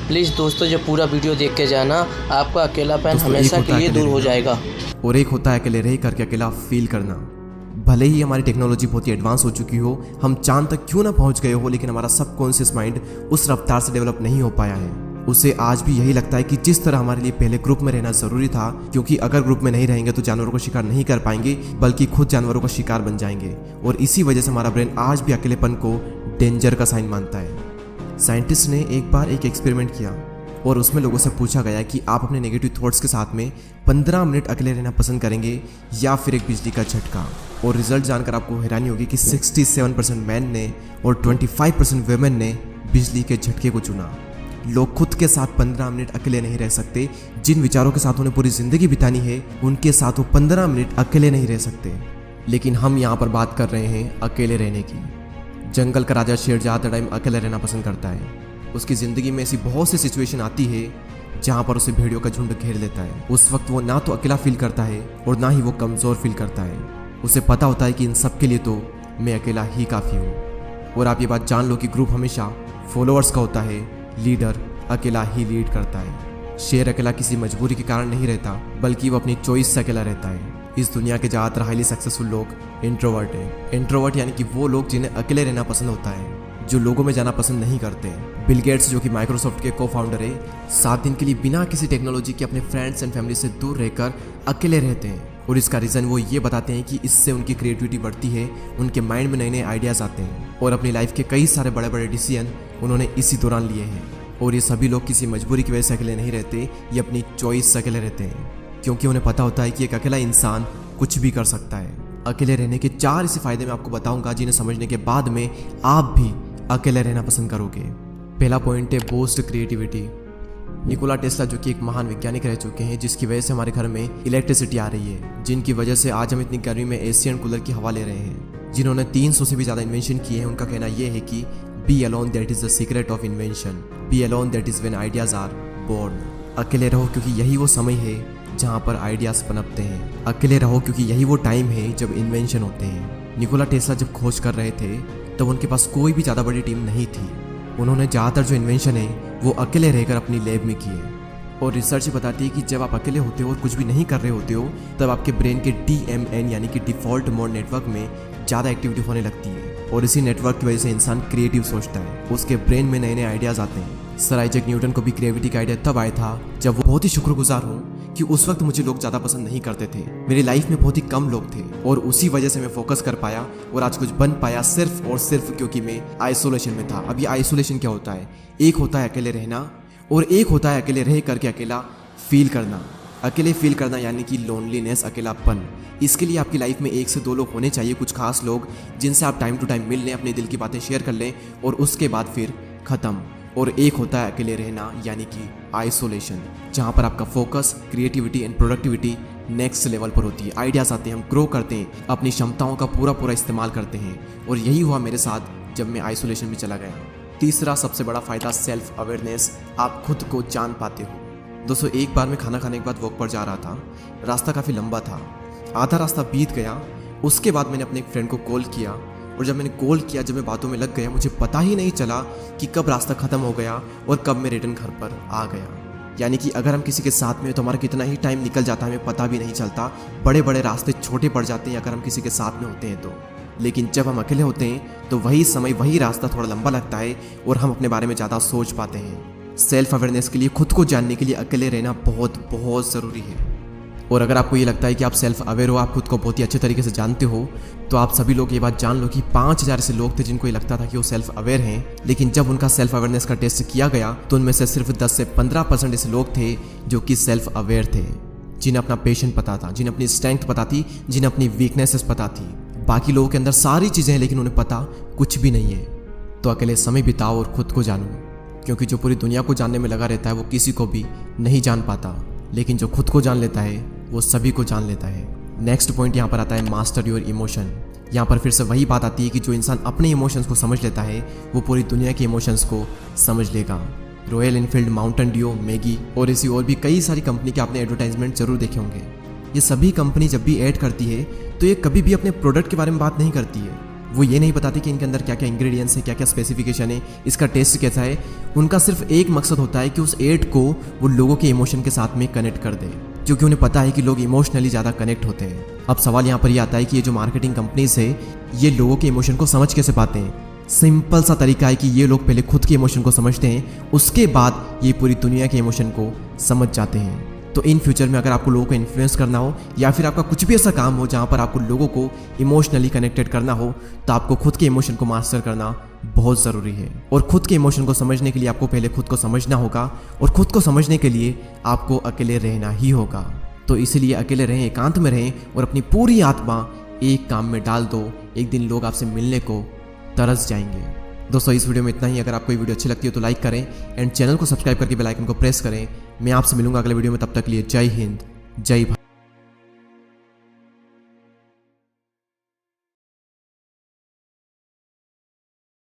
Please दोस्तों जब पूरा वीडियो देख के जाना, आपका अकेलापन हमेशा के लिए दूर हो जाएगा। और एक होता है अकेले रह करके अकेला फील करना। भले ही हमारी टेक्नोलॉजी बहुत ही एडवांस हो चुकी हो, हम चांद तक क्यों ना पहुंच गए हो, लेकिन हमारा सबकॉन्शियस माइंड उस रफ्तार से डेवलप नहीं हो पाया है। उसे आज भी यही लगता है कि जिस तरह हमारे लिए पहले ग्रुप में रहना जरूरी था, क्योंकि अगर ग्रुप में नहीं रहेंगे तो जानवरों को शिकार नहीं कर पाएंगे, बल्कि खुद जानवरों का शिकार बन जाएंगे। और इसी वजह से हमारा ब्रेन आज भी अकेलेपन को डेंजर का साइन मानता है। साइंटिस्ट ने एक बार एक एक्सपेरिमेंट किया और उसमें लोगों से पूछा गया कि आप अपने नेगेटिव थॉट्स के साथ में 15 मिनट अकेले रहना पसंद करेंगे या फिर एक बिजली का झटका। और रिजल्ट जानकर आपको हैरानी होगी कि 67% मैन ने और 25% वुमेन ने बिजली के झटके को चुना। लोग खुद के साथ 15 मिनट अकेले नहीं रह सकते। जिन विचारों के साथ उन्हें पूरी जिंदगी बितानी है, उनके साथ वो 15 मिनट अकेले नहीं रह सकते। लेकिन हम यहाँ पर बात कर रहे हैं अकेले रहने की। जंगल का राजा शेर ज़्यादा टाइम अकेले रहना पसंद करता है। उसकी ज़िंदगी में ऐसी बहुत सी सिचुएशन आती है जहाँ पर उसे भेड़ियों का झुंड घेर लेता है। उस वक्त वो ना तो अकेला फील करता है और ना ही वो कमज़ोर फील करता है। उसे पता होता है कि इन सब के लिए तो मैं अकेला ही काफ़ी हूँ। और आप ये बात जान लो कि ग्रुप हमेशा फॉलोअर्स का होता है, लीडर अकेला ही लीड करता है। शेर अकेला किसी मजबूरी के कारण नहीं रहता, बल्कि वो अपनी चॉइस से अकेला रहता है। इस दुनिया के ज़्यादातर हाईली सक्सेसफुल लोग इंट्रोवर्ट हैं। इंट्रोवर्ट यानी कि वो लोग जिन्हें अकेले रहना पसंद होता है, जो लोगों में जाना पसंद नहीं करते। बिल गेट्स जो कि माइक्रोसॉफ्ट के को फाउंडर है, 7 दिन के लिए बिना किसी टेक्नोलॉजी के अपने फ्रेंड्स एंड फैमिली से दूर रहकर अकेले रहते हैं। और इसका रीज़न वो ये बताते हैं कि इससे उनकी क्रिएटिविटी बढ़ती है, उनके माइंड में नए नए आइडियाज़ आते हैं और अपनी लाइफ के कई सारे बड़े बड़े डिसीजन उन्होंने इसी दौरान लिए हैं। और ये सभी लोग किसी मजबूरी की वजह से अकेले नहीं रहते, ये अपनी चॉइस से अकेले रहते हैं, क्योंकि उन्हें पता होता है कि एक अकेला इंसान कुछ भी कर सकता है। अकेले रहने के 4 ऐसे फायदे मैं आपको बताऊंगा जिन्हें समझने के बाद में आप भी अकेले रहना पसंद करोगे। पहला पॉइंट है बूस्ट क्रिएटिविटी। निकोला टेस्ला जो कि एक महान वैज्ञानिक रह चुके हैं, जिसकी वजह से हमारे घर में इलेक्ट्रिसिटी आ रही है, जिनकी वजह से आज हम इतनी गर्मी में एसी एंड कूलर की हवा ले रहे हैं, जिन्होंने 300 से भी ज़्यादा इन्वेंशन किए हैं। उनका कहना यह है कि be alone that is the secret of invention, be alone that is when ideas are born. अकेले रहो क्योंकि यही वो समय है जहाँ पर आइडियाज पनपते हैं। अकेले रहो क्योंकि यही वो टाइम है जब इन्वेंशन होते हैं। निकोला टेस्ला जब खोज कर रहे थे तब उनके पास कोई भी ज़्यादा बड़ी टीम नहीं थी। उन्होंने ज़्यादातर जो इन्वेंशन है वो अकेले रहकर अपनी लैब में किए। और रिसर्च बताती है कि जब आप अकेले होते हो और कुछ भी नहीं कर रहे होते हो, तब आपके ब्रेन के DMN यानी कि डिफ़ॉल्ट मोड नेटवर्क में ज़्यादा एक्टिविटी होने लगती है। और इसी नेटवर्क की वजह से इंसान क्रिएटिव सोचता है, उसके ब्रेन में नए नए आइडियाज़ आते हैं। सर आइजैक न्यूटन को भी क्रिएटिविटी का आइडिया तब आया था जब वो बहुत ही शुक्रगुजार हूँ कि उस वक्त मुझे लोग ज़्यादा पसंद नहीं करते थे। मेरी लाइफ में बहुत ही कम लोग थे और उसी वजह से मैं फोकस कर पाया और आज कुछ बन पाया, सिर्फ और सिर्फ क्योंकि मैं आइसोलेशन में था। अब ये आइसोलेशन क्या होता है? एक होता है अकेले रहना और एक होता है अकेले रह करके अकेला फील करना। अकेले फील करना यानी कि लोनलीनेस, अकेलापन। इसके लिए आपकी लाइफ में 1 से 2 लोग होने चाहिए, कुछ खास लोग जिनसे आप टाइम टू टाइम मिल लें, अपने दिल की बातें शेयर कर लें और उसके बाद फिर ख़त्म। और एक होता है अकेले रहना यानी कि आइसोलेशन, जहाँ पर आपका focus, creativity and productivity next level पर होती है। आइडियाज़ आते हैं, हम ग्रो करते हैं, अपनी क्षमताओं का पूरा इस्तेमाल करते हैं। और यही हुआ मेरे साथ जब मैं आइसोलेशन में चला गया। तीसरा सबसे बड़ा फ़ायदा सेल्फ अवेयरनेस, आप खुद को जान पाते हो। दोस्तों एक बार मैं खाना खाने के बाद वॉक पर जा रहा था। रास्ता काफ़ी लंबा था, आधा रास्ता बीत गया। उसके बाद मैंने अपने एक फ्रेंड को कॉल किया और जब मैंने कॉल किया, जब मैं बातों में लग गया, मुझे पता ही नहीं चला कि कब रास्ता ख़त्म हो गया और कब मैं रिटर्न घर पर आ गया। यानी कि अगर हम किसी के साथ में तो हमारा कितना ही टाइम निकल जाता है हमें पता भी नहीं चलता। बड़े बड़े रास्ते छोटे पड़ जाते हैं अगर हम किसी के साथ में होते हैं तो। लेकिन जब हम अकेले होते हैं तो वही समय, वही रास्ता थोड़ा लंबा लगता है और हम अपने बारे में ज़्यादा सोच पाते हैं। सेल्फ अवेयरनेस के लिए, खुद को जानने के लिए अकेले रहना बहुत ज़रूरी है। और अगर आपको ये लगता है कि आप सेल्फ अवेयर हो, आप खुद को बहुत ही अच्छे तरीके से जानते हो, तो आप सभी लोग ये बात जान लो कि 5000 ऐसे लोग थे जिनको ये लगता था कि वो सेल्फ अवेयर हैं, लेकिन जब उनका सेल्फ अवेयरनेस का टेस्ट किया गया तो उनमें से सिर्फ 10 से 15% ऐसे लोग थे जो कि सेल्फ अवेयर थे, जिन्हें अपना पेशेंट पता था, जिन्हें अपनी स्ट्रेंथ पता थी, जिन्हें अपनी वीकनेसेस पता थी। बाकी लोगों के अंदर सारी चीज़ें हैं लेकिन उन्हें पता कुछ भी नहीं है। तो अकेले समय बिताओ और खुद को जानो, क्योंकि जो पूरी दुनिया को जानने में लगा रहता है वो किसी को भी नहीं जान पाता, लेकिन जो खुद को जान लेता है वो सभी को जान लेता है। नेक्स्ट पॉइंट यहाँ पर आता है मास्टर योर इमोशन। यहाँ पर फिर से वही बात आती है कि जो इंसान अपने इमोशंस को समझ लेता है वो पूरी दुनिया के इमोशंस को समझ लेगा। Royal Enfield, Mountain Dew, Maggi और ऐसी और भी कई सारी कंपनी के आपने एडवर्टाइजमेंट जरूर देखे होंगे। ये सभी कंपनी जब भी ऐड करती है तो ये कभी भी अपने प्रोडक्ट के बारे में बात नहीं करती है, वो ये नहीं बताते कि इनके अंदर क्या क्या इंग्रेडिएंट्स है, क्या क्या स्पेसिफिकेशन है, इसका टेस्ट कैसा है। उनका सिर्फ एक मकसद होता है कि उस एड को वो लोगों के इमोशन के साथ में कनेक्ट कर दे, क्योंकि उन्हें पता है कि लोग इमोशनली ज़्यादा कनेक्ट होते हैं। अब सवाल यहाँ पर ये आता है कि ये जो मार्केटिंग कंपनीज है ये लोगों के इमोशन को समझ कैसे पाते हैं। सिंपल सा तरीका है कि ये लोग पहले खुद के इमोशन को समझते हैं, उसके बाद ये पूरी दुनिया के इमोशन को समझ जाते हैं। तो इन फ्यूचर में अगर आपको लोगों को इन्फ्लुएंस करना हो या फिर आपका कुछ भी ऐसा काम हो जहाँ पर आपको लोगों को इमोशनली कनेक्टेड करना हो, तो आपको खुद के इमोशन को मास्टर करना बहुत ज़रूरी है। और खुद के इमोशन को समझने के लिए आपको पहले खुद को समझना होगा, और खुद को समझने के लिए आपको अकेले रहना ही होगा। तो इसलिए अकेले रहें, एकांत में रहें और अपनी पूरी आत्मा एक काम में डाल दो। एक दिन लोग आपसे मिलने को तरस जाएंगे। दोस्तों इस वीडियो में इतना ही। अगर आपको ये वीडियो अच्छी लगती है तो लाइक करें एंड चैनल को सब्सक्राइब करके बेल आइकन को प्रेस करें। मैं आपसे मिलूंगा अगले वीडियो में, तब तक के लिए जय हिंद, जय भारत।